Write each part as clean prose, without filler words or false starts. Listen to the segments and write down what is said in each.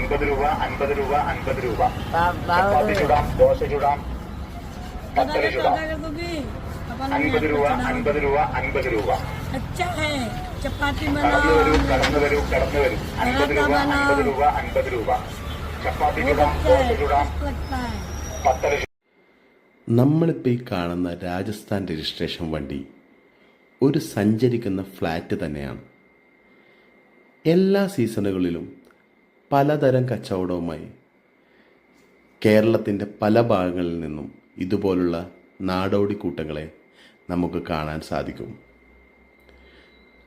50 രൂപ 50 രൂപ 50 രൂപ. ചപ്പാത്തി ചുടാം, ദോശ ചുടാം, പത്തല് ചുടാം. 50 രൂപ 50 രൂപ 50 രൂപ. കടന്നു വരൂ കടന്നു വരൂ കടന്നു വരൂ. 50 രൂപ 50 രൂപ 50 രൂപ. ചപ്പാത്തി ചുടാം, ദോശ ചുടാം, പത്തല് ചുടാം. നമ്മളിപ്പോൾ ഈ കാണുന്ന രാജസ്ഥാൻ രജിസ്ട്രേഷൻ വണ്ടി ഒരു സഞ്ചരിക്കുന്ന ഫ്ലാറ്റ് തന്നെയാണ്. എല്ലാ സീസണുകളിലും പലതരം കച്ചവടവുമായി കേരളത്തിൻ്റെ പല ഭാഗങ്ങളിൽ നിന്നും ഇതുപോലുള്ള നാടോടി കൂട്ടങ്ങളെ നമുക്ക് കാണാൻ സാധിക്കും.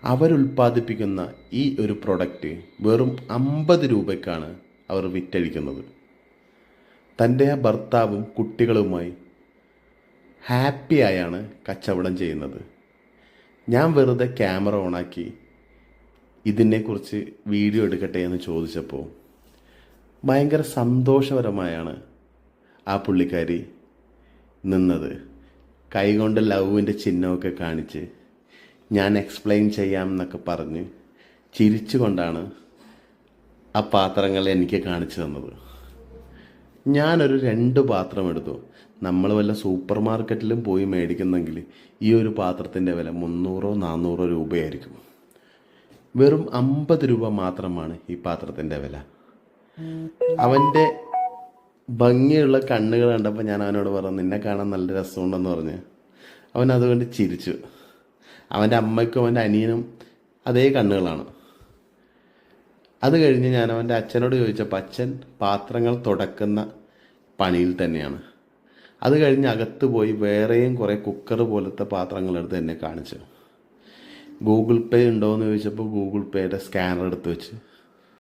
അവരുൽപ്പാദിപ്പിക്കുന്ന ഈ ഒരു പ്രൊഡക്റ്റ് വെറും 50 രൂപയ്ക്കാണ് അവർ വിറ്റഴിക്കുന്നത്. തൻ്റെ ഭർത്താവും കുട്ടികളുമായി ഹാപ്പിയായാണ് കച്ചവടം ചെയ്യുന്നത്. ഞാൻ വെറുതെ ക്യാമറ ഓണാക്കി ഇതിനെക്കുറിച്ച് വീഡിയോ എടുക്കട്ടെ എന്ന് ചോദിച്ചപ്പോൾ ഭയങ്കര സന്തോഷപരമായാണ് ആ പുള്ളിക്കാരി നിന്നത്. കൈകൊണ്ട് ലവിൻ്റെ ചിഹ്നമൊക്കെ കാണിച്ച് ഞാൻ എക്സ്പ്ലെയിൻ ചെയ്യാം എന്നൊക്കെ പറഞ്ഞ് ചിരിച്ചുകൊണ്ടാണ് ആ പാത്രങ്ങൾ എനിക്ക് കാണിച്ചു തന്നത്. ഞാനൊരു 2 പാത്രം എടുത്തു. നമ്മൾ വല്ല സൂപ്പർ മാർക്കറ്റിലും പോയി മേടിക്കുന്നെങ്കിൽ ഈ ഒരു പാത്രത്തിൻ്റെ വില 300-400 രൂപയായിരിക്കും. വെറും 50 രൂപ മാത്രമാണ് ഈ പാത്രത്തിൻ്റെ വില. അവൻ്റെ ഭംഗിയുള്ള കണ്ണുകൾ കണ്ടപ്പോൾ ഞാൻ അവനോട് പറഞ്ഞു, നിന്നെ കാണാൻ നല്ല രസമുണ്ടെന്ന് പറഞ്ഞ് അവൻ അതുകൊണ്ട് ചിരിച്ചു. അവൻ്റെ അമ്മയ്ക്കും അവൻ്റെ അനിയനും അതേ കണ്ണുകളാണ്. അത് കഴിഞ്ഞ് ഞാൻ അവൻ്റെ അച്ഛനോട് ചോദിച്ചപ്പോൾ അച്ഛൻ പാത്രങ്ങൾ തുടക്കുന്ന പണിയിൽ തന്നെയാണ്. അത് കഴിഞ്ഞ് അകത്ത് പോയി വേറെയും കുറേ കുക്കർ പോലത്തെ പാത്രങ്ങളെടുത്ത് എന്നെ കാണിച്ചു. ഗൂഗിൾ പേ ഉണ്ടോ എന്ന് ചോദിച്ചപ്പോൾ ഗൂഗിൾ പേയുടെ സ്കാനർ എടുത്ത് വെച്ച്